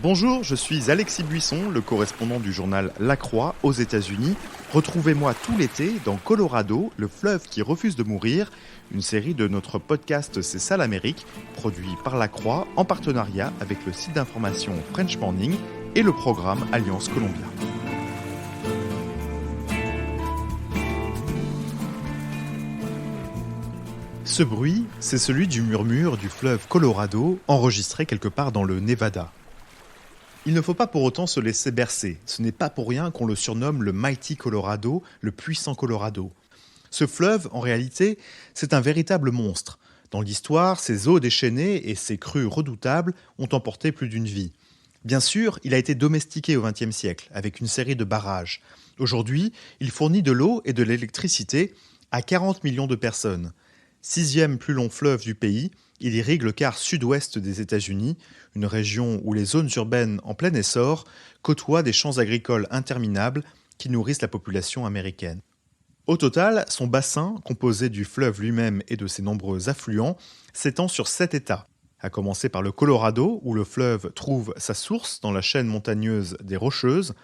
Bonjour, je suis Alexis Buisson, le correspondant du journal La Croix aux États-Unis. Retrouvez-moi tout l'été dans Colorado, le fleuve qui refuse de mourir, une série de notre podcast C'est ça l'Amérique, produit par La Croix en partenariat avec le site d'information French Morning et le programme Alliance Colombia. Ce bruit, c'est celui du murmure du fleuve Colorado, enregistré quelque part dans le Nevada. Il ne faut pas pour autant se laisser bercer. Ce n'est pas pour rien qu'on le surnomme le Mighty Colorado, le puissant Colorado. Ce fleuve, en réalité, c'est un véritable monstre. Dans l'histoire, ses eaux déchaînées et ses crues redoutables ont emporté plus d'une vie. Bien sûr, il a été domestiqué au XXe siècle, avec une série de barrages. Aujourd'hui, il fournit de l'eau et de l'électricité à 40 millions de personnes. Sixième plus long fleuve du pays, il irrigue le quart sud-ouest des États-Unis, une région où les zones urbaines en plein essor côtoient des champs agricoles interminables qui nourrissent la population américaine. Au total, son bassin, composé du fleuve lui-même et de ses nombreux affluents, s'étend sur 7 États, à commencer par le Colorado, où le fleuve trouve sa source dans la chaîne montagneuse des Rocheuses.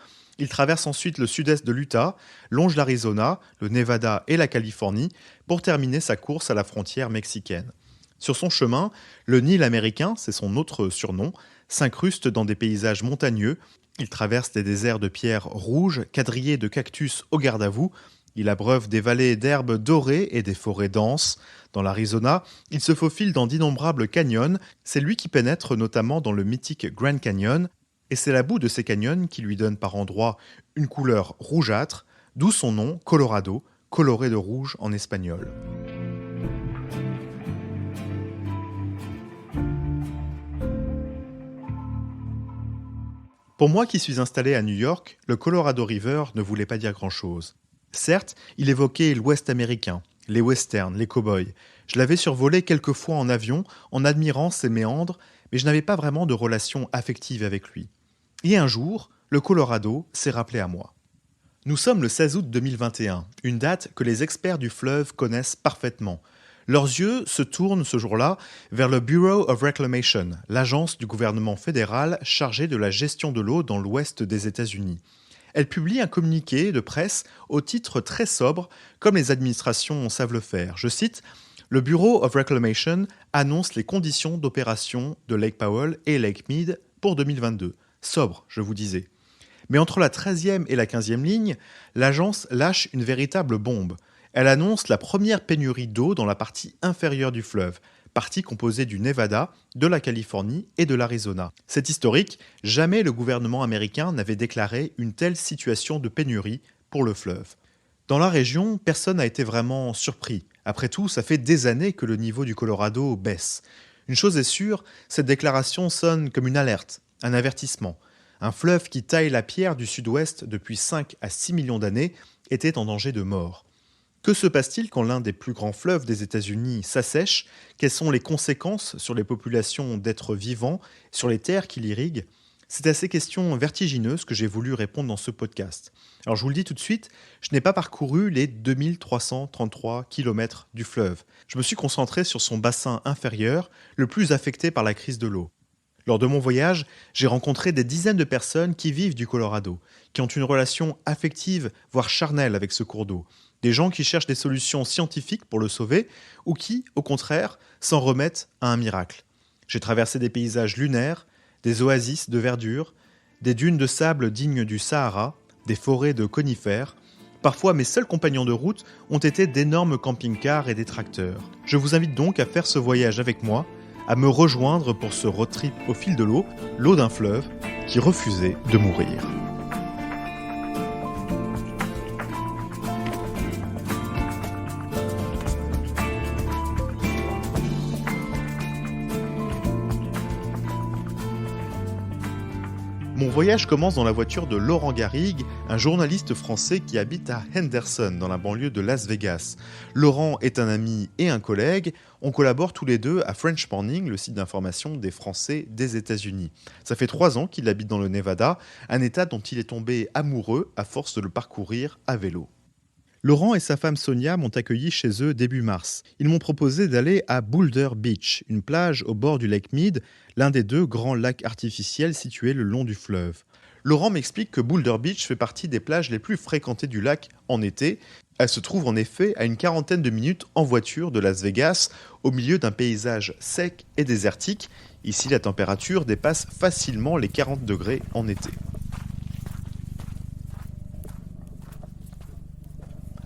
Il traverse ensuite le sud-est de l'Utah, longe l'Arizona, le Nevada et la Californie, pour terminer sa course à la frontière mexicaine. Sur son chemin, le Nil américain, c'est son autre surnom, s'incruste dans des paysages montagneux. Il traverse des déserts de pierres rouges, quadrillés de cactus au garde-à-vous. Il abreuve des vallées d'herbes dorées et des forêts denses. Dans l'Arizona, il se faufile dans d'innombrables canyons. C'est lui qui pénètre notamment dans le mythique Grand Canyon. Et c'est la boue de ces canyons qui lui donne par endroits une couleur rougeâtre, d'où son nom, Colorado, coloré de rouge en espagnol. Pour moi qui suis installé à New York, le Colorado River ne voulait pas dire grand-chose. Certes, il évoquait l'Ouest américain, les westerns, les cow-boys. Je l'avais survolé quelques fois en avion, en admirant ses méandres, mais je n'avais pas vraiment de relation affective avec lui. Et un jour, le Colorado s'est rappelé à moi. Nous sommes le 16 août 2021, une date que les experts du fleuve connaissent parfaitement. Leurs yeux se tournent ce jour-là vers le Bureau of Reclamation, l'agence du gouvernement fédéral chargée de la gestion de l'eau dans l'ouest des États-Unis. Elle publie un communiqué de presse au titre très sobre, comme les administrations savent le faire. Je cite « Le Bureau of Reclamation annonce les conditions d'opération de Lake Powell et Lake Mead pour 2022. » Sobre, je vous disais. Mais entre la 13e et la 15e ligne, l'agence lâche une véritable bombe. Elle annonce la première pénurie d'eau dans la partie inférieure du fleuve, partie composée du Nevada, de la Californie et de l'Arizona. C'est historique, jamais le gouvernement américain n'avait déclaré une telle situation de pénurie pour le fleuve. Dans la région, personne n'a été vraiment surpris. Après tout, ça fait des années que le niveau du Colorado baisse. Une chose est sûre, cette déclaration sonne comme une alerte, un avertissement. Un fleuve qui taille la pierre du sud-ouest depuis 5 à 6 millions d'années était en danger de mort. Que se passe-t-il quand l'un des plus grands fleuves des États-Unis s'assèche ? Quelles sont les conséquences sur les populations d'êtres vivants, sur les terres qui l'irriguent ? C'est à ces questions vertigineuses que j'ai voulu répondre dans ce podcast. Alors je vous le dis tout de suite, je n'ai pas parcouru les 2333 km du fleuve. Je me suis concentré sur son bassin inférieur, le plus affecté par la crise de l'eau. Lors de mon voyage, j'ai rencontré des dizaines de personnes qui vivent du Colorado, qui ont une relation affective, voire charnelle avec ce cours d'eau. Des gens qui cherchent des solutions scientifiques pour le sauver ou qui, au contraire, s'en remettent à un miracle. J'ai traversé des paysages lunaires, des oasis de verdure, des dunes de sable dignes du Sahara, des forêts de conifères. Parfois, mes seuls compagnons de route ont été d'énormes camping-cars et des tracteurs. Je vous invite donc à faire ce voyage avec moi, à me rejoindre pour ce road trip au fil de l'eau d'un fleuve qui refusait de mourir. Mon voyage commence dans la voiture de Laurent Garrigue, un journaliste français qui habite à Henderson, dans la banlieue de Las Vegas. Laurent est un ami et un collègue. On collabore tous les deux à French Morning, le site d'information des Français des États-Unis. Ça fait 3 ans qu'il habite dans le Nevada, un état dont il est tombé amoureux à force de le parcourir à vélo. Laurent et sa femme Sonia m'ont accueilli chez eux début mars. Ils m'ont proposé d'aller à Boulder Beach, une plage au bord du lac Mead, l'un des 2 grands lacs artificiels situés le long du fleuve. Laurent m'explique que Boulder Beach fait partie des plages les plus fréquentées du lac en été. Elle se trouve en effet à une quarantaine de minutes en voiture de Las Vegas, au milieu d'un paysage sec et désertique. Ici, la température dépasse facilement les 40 degrés en été.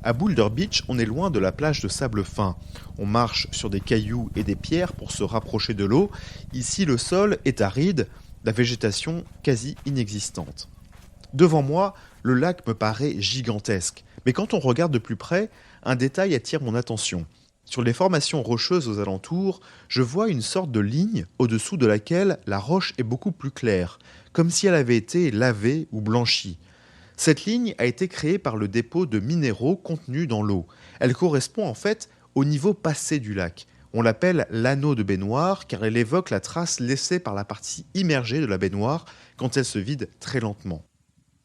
À Boulder Beach, on est loin de la plage de sable fin. On marche sur des cailloux et des pierres pour se rapprocher de l'eau. Ici, le sol est aride, la végétation quasi inexistante. Devant moi, le lac me paraît gigantesque. Mais quand on regarde de plus près, un détail attire mon attention. Sur les formations rocheuses aux alentours, je vois une sorte de ligne au-dessous de laquelle la roche est beaucoup plus claire, comme si elle avait été lavée ou blanchie. Cette ligne a été créée par le dépôt de minéraux contenus dans l'eau. Elle correspond en fait au niveau passé du lac. On l'appelle l'anneau de baignoire car elle évoque la trace laissée par la partie immergée de la baignoire quand elle se vide très lentement.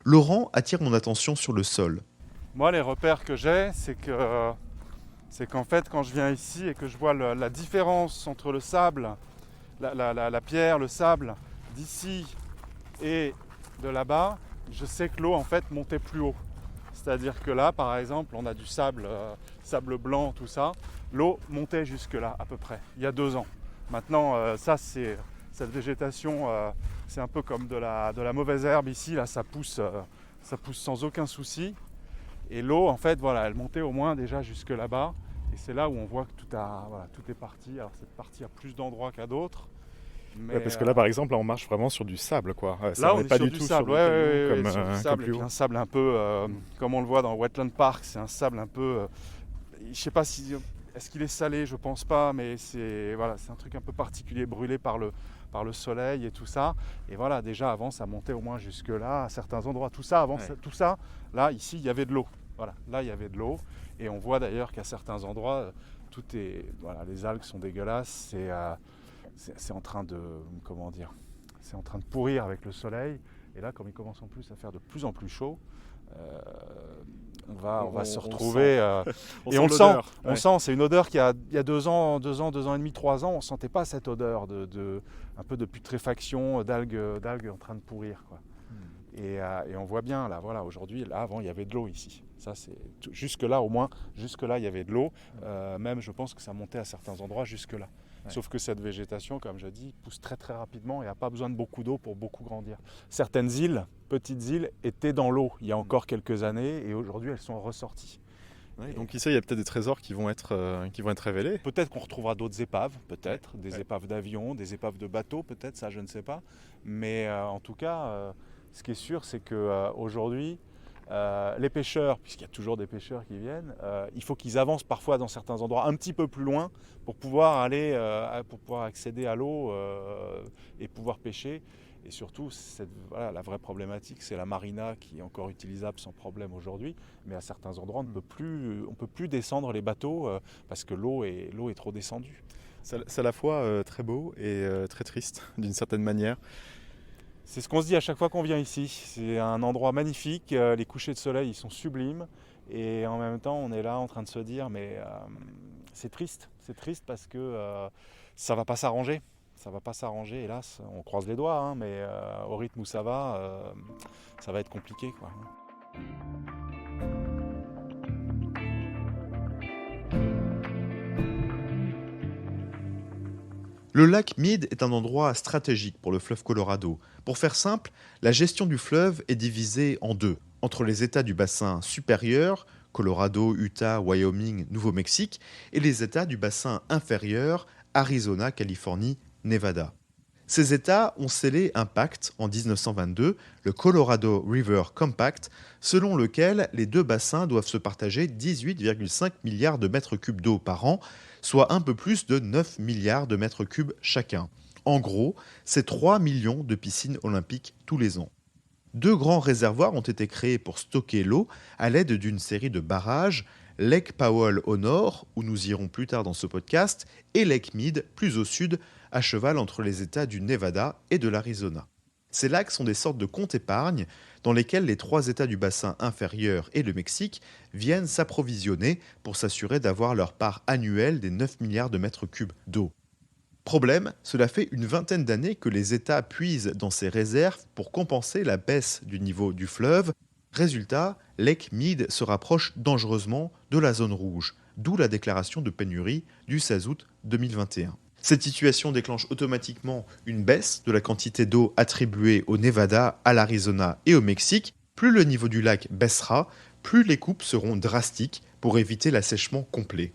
Laurent attire mon attention sur le sol. Moi, les repères que j'ai, c'est qu'en fait, quand je viens ici et que je vois la différence entre le sable, la pierre, le sable d'ici et de là-bas, je sais que l'eau en fait montait plus haut. C'est-à-dire que là, par exemple, on a du sable, sable blanc, tout ça. L'eau montait jusque là, à peu près, il y a 2 ans. Maintenant, cette végétation, c'est un peu comme de la mauvaise herbe ici. Là, ça pousse sans aucun souci. Et l'eau, en fait, voilà, elle montait au moins déjà jusque là-bas. Et c'est là où on voit que tout est parti. Alors, c'est parti à plus d'endroits qu'à d'autres. Mais, Ouais, parce que là, par exemple, là, on marche vraiment sur du sable, quoi. là, on n'est est pas sur du du tout sable, sur des cailloux ouais, sur du comme sable, plus et puis haut. un sable un peu, comme on le voit dans Wetland Park, c'est un sable un peu, je sais pas si, est-ce qu'il est salé, je pense pas, mais c'est un truc un peu particulier, brûlé par le soleil et tout ça. Et voilà, déjà avant, ça montait au moins jusque là, à certains endroits. Tout ça, avant, Ouais. tout ça, là, ici, il y avait de l'eau. Voilà, là, il y avait de l'eau, et on voit d'ailleurs qu'à certains endroits, les algues sont dégueulasses. C'est en train de, comment dire, c'est en train de pourrir avec le soleil. Et là, comme il commence en plus à faire de plus en plus chaud, on va se retrouver. Et on le sent. On sent. C'est une odeur qui il y a 2 ans, 2 ans, 2 ans et demi, 3 ans, on ne sentait pas cette odeur un peu de putréfaction, d'algues en train de pourrir, quoi. Et on voit bien, là, voilà, aujourd'hui, là, avant, il y avait de l'eau ici. Ça, jusque-là, au moins, jusque-là, il y avait de l'eau. Même, je pense que ça montait à certains endroits jusque-là. Ouais. Sauf que cette végétation, comme je dis, pousse très très rapidement et n'a pas besoin de beaucoup d'eau pour beaucoup grandir. Certaines îles, petites îles, étaient dans l'eau il y a encore quelques années et aujourd'hui, elles sont ressorties. Ouais, donc ici, il y a peut-être des trésors qui vont être révélés. Peut-être qu'on retrouvera d'autres épaves, peut-être, des épaves d'avions, des épaves de bateaux, peut-être, ça je ne sais pas. Mais en tout cas, ce qui est sûr, c'est qu'aujourd'hui, les pêcheurs, puisqu'il y a toujours des pêcheurs qui viennent, il faut qu'ils avancent parfois dans certains endroits un petit peu plus loin pour pouvoir pour pouvoir accéder à l'eau et pouvoir pêcher. Et surtout, la vraie problématique, c'est la marina qui est encore utilisable sans problème aujourd'hui. Mais à certains endroits, on ne peut plus descendre les bateaux parce que l'eau est trop descendue. C'est à la fois très beau et très triste, d'une certaine manière. C'est ce qu'on se dit à chaque fois qu'on vient ici. C'est un endroit magnifique, les couchers de soleil ils sont sublimes. Et en même temps, on est là en train de se dire, mais c'est triste parce que ça ne va pas s'arranger. Ça va pas s'arranger, hélas, on croise les doigts, hein, mais au rythme où ça va être compliqué, quoi. Le lac Mead est un endroit stratégique pour le fleuve Colorado. Pour faire simple, la gestion du fleuve est divisée en 2, entre les États du bassin supérieur, Colorado, Utah, Wyoming, Nouveau-Mexique, et les États du bassin inférieur, Arizona, Californie, Nevada. Ces États ont scellé un pacte en 1922, le Colorado River Compact, selon lequel les 2 bassins doivent se partager 18,5 milliards de mètres cubes d'eau par an, soit un peu plus de 9 milliards de mètres cubes chacun. En gros, c'est 3 millions de piscines olympiques tous les ans. 2 grands réservoirs ont été créés pour stocker l'eau à l'aide d'une série de barrages, Lake Powell au nord, où nous irons plus tard dans ce podcast, et Lake Mead plus au sud, à cheval entre les États du Nevada et de l'Arizona. Ces lacs sont des sortes de comptes épargne dans lesquels les 3 États du bassin inférieur et le Mexique viennent s'approvisionner pour s'assurer d'avoir leur part annuelle des 9 milliards de mètres cubes d'eau. Problème, cela fait une vingtaine d'années que les États puisent dans ces réserves pour compenser la baisse du niveau du fleuve. Résultat, Lake Mead se rapproche dangereusement de la zone rouge, d'où la déclaration de pénurie du 16 août 2021. Cette situation déclenche automatiquement une baisse de la quantité d'eau attribuée au Nevada, à l'Arizona et au Mexique. Plus le niveau du lac baissera, plus les coupes seront drastiques pour éviter l'assèchement complet.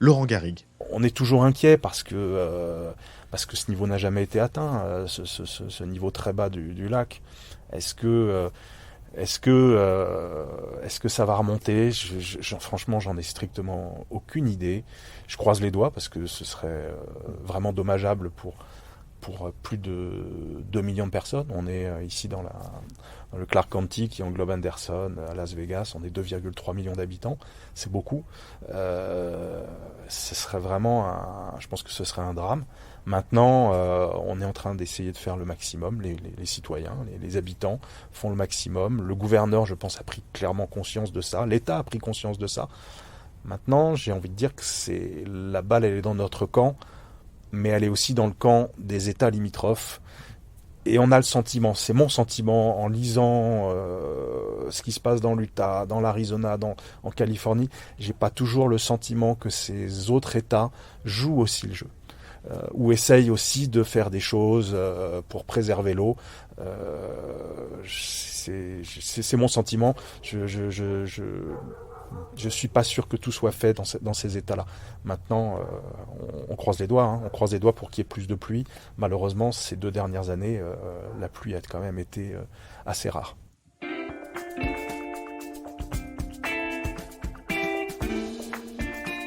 Laurent Garrigue. On est toujours inquiet parce que ce niveau n'a jamais été atteint, ce niveau très bas du lac. Est-ce que ça va remonter ? Franchement, j'en ai strictement aucune idée. Je croise les doigts parce que ce serait vraiment dommageable pour plus de 2 millions de personnes. On est ici dans le Clark County qui englobe Anderson, à Las Vegas. On est 2,3 millions d'habitants. C'est beaucoup. Ce serait vraiment je pense que ce serait un drame. Maintenant, on est en train d'essayer de faire le maximum. Les citoyens, les habitants font le maximum. Le gouverneur, je pense, a pris clairement conscience de ça. L'État a pris conscience de ça. Maintenant, j'ai envie de dire que la balle, elle est dans notre camp, mais elle est aussi dans le camp des États limitrophes. Et on a le sentiment, c'est mon sentiment en lisant ce qui se passe dans l'Utah, dans l'Arizona, en Californie, j'ai pas toujours le sentiment que ces autres États jouent aussi le jeu. Ou essayent aussi de faire des choses pour préserver l'eau. C'est mon sentiment. Je suis pas sûr que tout soit fait dans ces états-là. Maintenant, on croise les doigts. On croise les doigts pour qu'il y ait plus de pluie. Malheureusement, ces 2 dernières années, la pluie a quand même été assez rare.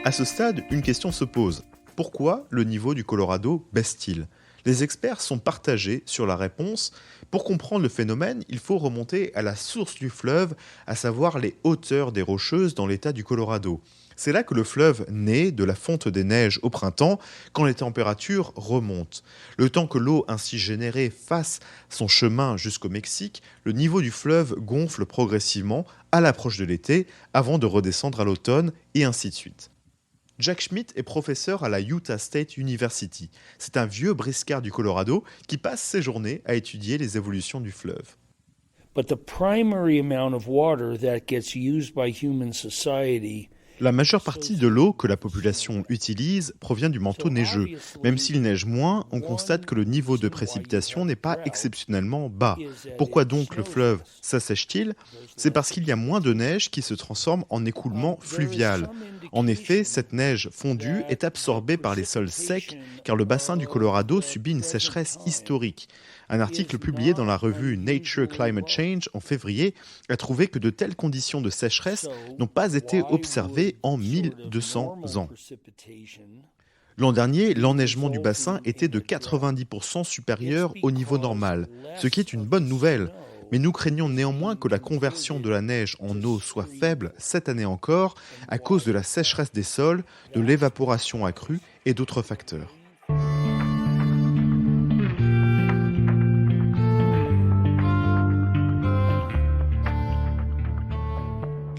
À ce stade, une question se pose. Pourquoi le niveau du Colorado baisse-t-il ? Les experts sont partagés sur la réponse. Pour comprendre le phénomène, il faut remonter à la source du fleuve, à savoir les hauteurs des Rocheuses dans l'état du Colorado. C'est là que le fleuve naît de la fonte des neiges au printemps, quand les températures remontent. Le temps que l'eau ainsi générée fasse son chemin jusqu'au Mexique, le niveau du fleuve gonfle progressivement à l'approche de l'été, avant de redescendre à l'automne, et ainsi de suite. Jack Schmitt est professeur à la Utah State University. C'est un vieux briscard du Colorado qui passe ses journées à étudier les évolutions du fleuve. But the primary amount of water that gets used by human society. La majeure partie de l'eau que la population utilise provient du manteau neigeux. Même s'il neige moins, on constate que le niveau de précipitation n'est pas exceptionnellement bas. Pourquoi donc le fleuve s'assèche-t-il ? C'est parce qu'il y a moins de neige qui se transforme en écoulement fluvial. En effet, cette neige fondue est absorbée par les sols secs car le bassin du Colorado subit une sécheresse historique. Un article publié dans la revue Nature Climate Change en février a trouvé que de telles conditions de sécheresse n'ont pas été observées en 1200 ans. L'an dernier, l'enneigement du bassin était de 90% supérieur au niveau normal, ce qui est une bonne nouvelle. Mais nous craignons néanmoins que la conversion de la neige en eau soit faible cette année encore à cause de la sécheresse des sols, de l'évaporation accrue et d'autres facteurs.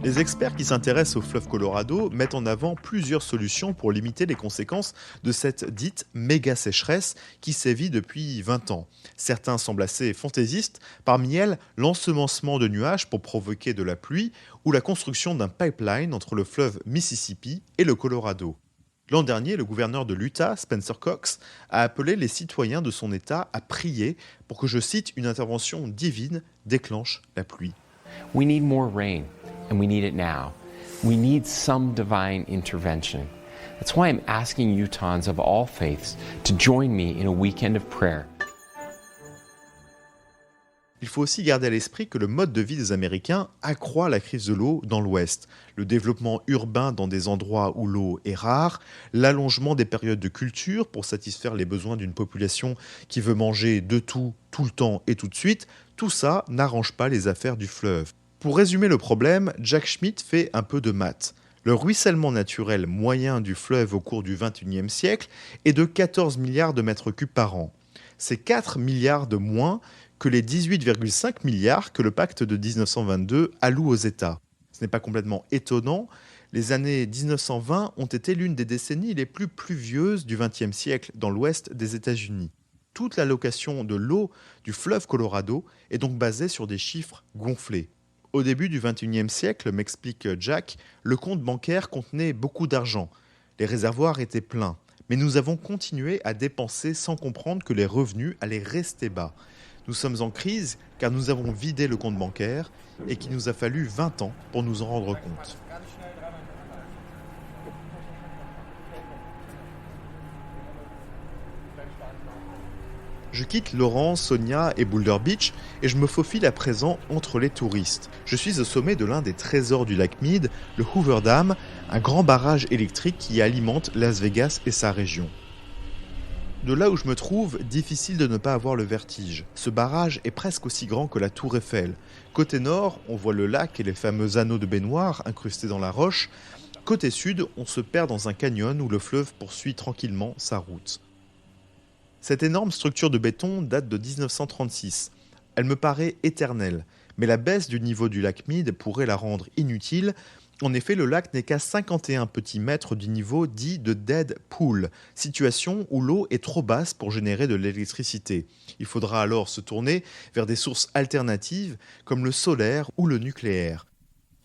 Les experts qui s'intéressent au fleuve Colorado mettent en avant plusieurs solutions pour limiter les conséquences de cette dite méga sécheresse qui sévit depuis 20 ans. Certains semblent assez fantaisistes, parmi elles l'ensemencement de nuages pour provoquer de la pluie ou la construction d'un pipeline entre le fleuve Mississippi et le Colorado. L'an dernier, le gouverneur de l'Utah, Spencer Cox, a appelé les citoyens de son État à prier pour que, je cite, une intervention divine déclenche la pluie. We need more rain. And we need it now. We need some divine intervention. That's why I'm asking Utahns of all faiths to join me in a weekend of prayer. Il faut aussi garder à l'esprit que le mode de vie des Américains accroît la crise de l'eau dans l'Ouest. Le développement urbain dans des endroits où l'eau est rare, l'allongement des périodes de culture pour satisfaire les besoins d'une population qui veut manger de tout le temps et tout de suite, tout ça n'arrange pas les affaires du fleuve. Pour résumer le problème, Jack Schmitt fait un peu de maths. Le ruissellement naturel moyen du fleuve au cours du XXIe siècle est de 14 milliards de mètres cubes par an. C'est 4 milliards de moins que les 18,5 milliards que le pacte de 1922 alloue aux États. Ce n'est pas complètement étonnant. Les années 1920 ont été l'une des décennies les plus pluvieuses du XXe siècle dans l'ouest des États-Unis. Toute l'allocation de l'eau du fleuve Colorado est donc basée sur des chiffres gonflés. Au début du XXIe siècle, m'explique Jack, le compte bancaire contenait beaucoup d'argent. Les réservoirs étaient pleins. Mais nous avons continué à dépenser sans comprendre que les revenus allaient rester bas. Nous sommes en crise car nous avons vidé le compte bancaire et qu'il nous a fallu 20 ans pour nous en rendre compte. Je quitte Laurence, Sonia et Boulder Beach et je me faufile à présent entre les touristes. Je suis au sommet de l'un des trésors du lac Mead, le Hoover Dam, un grand barrage électrique qui alimente Las Vegas et sa région. De là où je me trouve, difficile de ne pas avoir le vertige. Ce barrage est presque aussi grand que la tour Eiffel. Côté nord, on voit le lac et les fameux anneaux de baignoire incrustés dans la roche. Côté sud, on se perd dans un canyon où le fleuve poursuit tranquillement sa route. Cette énorme structure de béton date de 1936. Elle me paraît éternelle, mais la baisse du niveau du lac Mead pourrait la rendre inutile. En effet, le lac n'est qu'à 51 petits mètres du niveau dit de dead pool, situation où l'eau est trop basse pour générer de l'électricité. Il faudra alors se tourner vers des sources alternatives comme le solaire ou le nucléaire.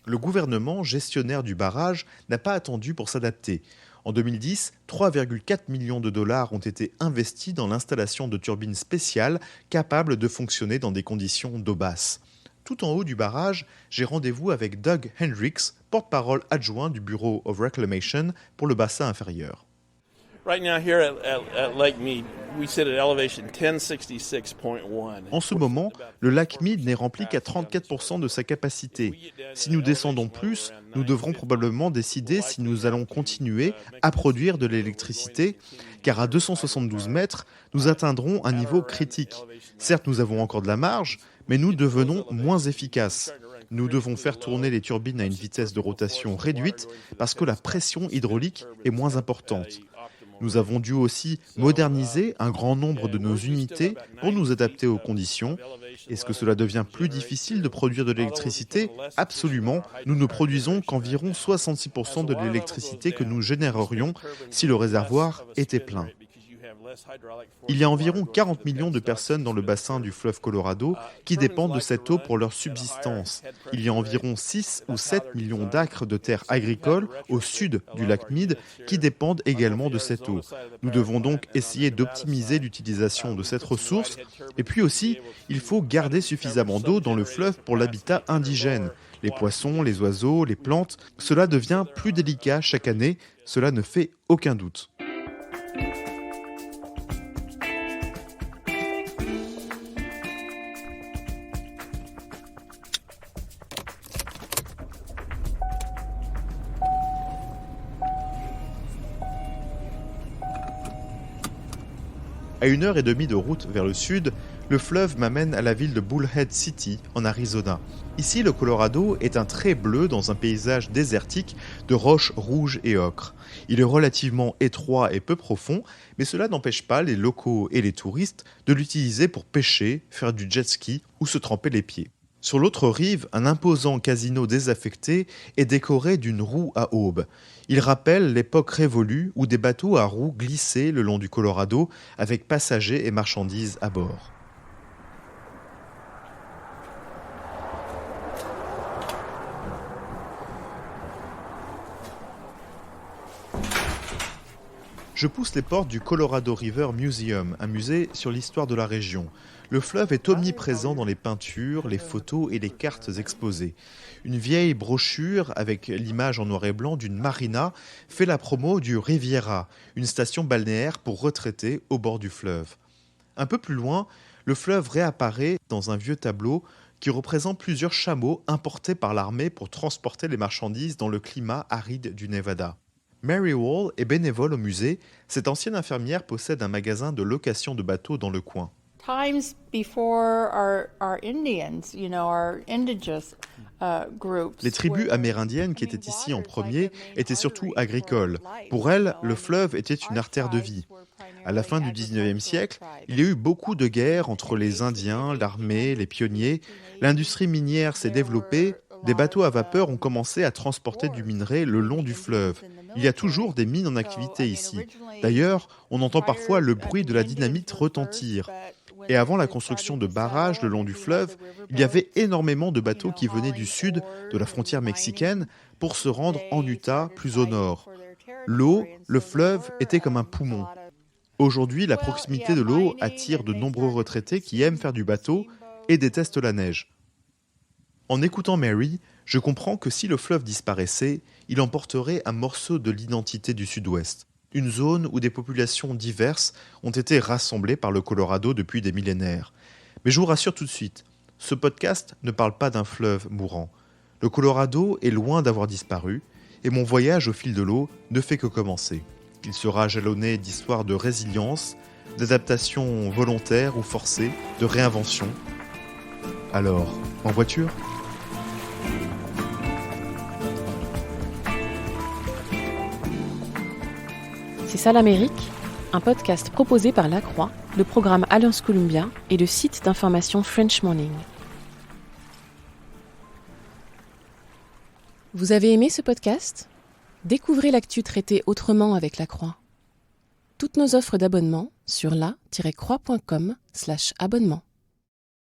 Le gouvernement, gestionnaire du barrage, n'a pas attendu pour s'adapter. En 2010, 3,4 millions de dollars ont été investis dans l'installation de turbines spéciales capables de fonctionner dans des conditions d'eau basse. Tout en haut du barrage, j'ai rendez-vous avec Doug Hendricks, porte-parole adjoint du Bureau of Reclamation pour le bassin inférieur. Right now here at Lake Mead, we sit at elevation 1066.1. En ce moment, le lac Mead n'est rempli qu'à 34% de sa capacité. Si nous descendons plus, nous devrons probablement décider si nous allons continuer à produire de l'électricité, car à 272 mètres, nous atteindrons un niveau critique. Certes, nous avons encore de la marge, mais nous devenons moins efficaces. Nous devons faire tourner les turbines à une vitesse de rotation réduite parce que la pression hydraulique est moins importante. Nous avons dû aussi moderniser un grand nombre de nos unités pour nous adapter aux conditions. Est-ce que cela devient plus difficile de produire de l'électricité ? Absolument. Nous ne produisons qu'environ 66% de l'électricité que nous générerions si le réservoir était plein. Il y a environ 40 millions de personnes dans le bassin du fleuve Colorado qui dépendent de cette eau pour leur subsistance. Il y a environ 6 ou 7 millions d'acres de terres agricoles au sud du lac Mead qui dépendent également de cette eau. Nous devons donc essayer d'optimiser l'utilisation de cette ressource. Et puis aussi, il faut garder suffisamment d'eau dans le fleuve pour l'habitat indigène. Les poissons, les oiseaux, les plantes, cela devient plus délicat chaque année, cela ne fait aucun doute. À 1h30 de route vers le sud, le fleuve m'amène à la ville de Bullhead City, en Arizona. Ici, le Colorado est un trait bleu dans un paysage désertique de roches rouges et ocre. Il est relativement étroit et peu profond, mais cela n'empêche pas les locaux et les touristes de l'utiliser pour pêcher, faire du jet ski ou se tremper les pieds. Sur l'autre rive, un imposant casino désaffecté est décoré d'une roue à aubes. Il rappelle l'époque révolue où des bateaux à roues glissaient le long du Colorado avec passagers et marchandises à bord. Je pousse les portes du Colorado River Museum, un musée sur l'histoire de la région. Le fleuve est omniprésent dans les peintures, les photos et les cartes exposées. Une vieille brochure avec l'image en noir et blanc d'une marina fait la promo du Riviera, une station balnéaire pour retraités au bord du fleuve. Un peu plus loin, le fleuve réapparaît dans un vieux tableau qui représente plusieurs chameaux importés par l'armée pour transporter les marchandises dans le climat aride du Nevada. Mary Wall est bénévole au musée. Cette ancienne infirmière possède un magasin de location de bateaux dans le coin. Times before our Indians, our indigenous groups. Les tribus amérindiennes qui étaient ici en premier étaient surtout agricoles. Pour elles, le fleuve était une artère de vie. À la fin du 19e siècle, il y a eu beaucoup de guerres entre les Indiens, l'armée, les pionniers. L'industrie minière s'est développée. Des bateaux à vapeur ont commencé à transporter du minerai le long du fleuve. Il y a toujours des mines en activité ici. D'ailleurs, on entend parfois le bruit de la dynamite retentir. Et avant la construction de barrages le long du fleuve, il y avait énormément de bateaux qui venaient du sud, de la frontière mexicaine, pour se rendre en Utah, plus au nord. L'eau, le fleuve, était comme un poumon. Aujourd'hui, la proximité de l'eau attire de nombreux retraités qui aiment faire du bateau et détestent la neige. En écoutant Mary, je comprends que si le fleuve disparaissait, il emporterait un morceau de l'identité du Sud-Ouest, une zone où des populations diverses ont été rassemblées par le Colorado depuis des millénaires. Mais je vous rassure tout de suite, ce podcast ne parle pas d'un fleuve mourant. Le Colorado est loin d'avoir disparu, et mon voyage au fil de l'eau ne fait que commencer. Il sera jalonné d'histoires de résilience, d'adaptation volontaire ou forcée, de réinvention. Alors, en voiture ? C'est ça l'Amérique, un podcast proposé par La Croix, le programme Alliance Columbia et le site d'information French Morning. Vous avez aimé ce podcast ? Découvrez l'actu traitée autrement avec La Croix. Toutes nos offres d'abonnement sur la-croix.com/abonnement.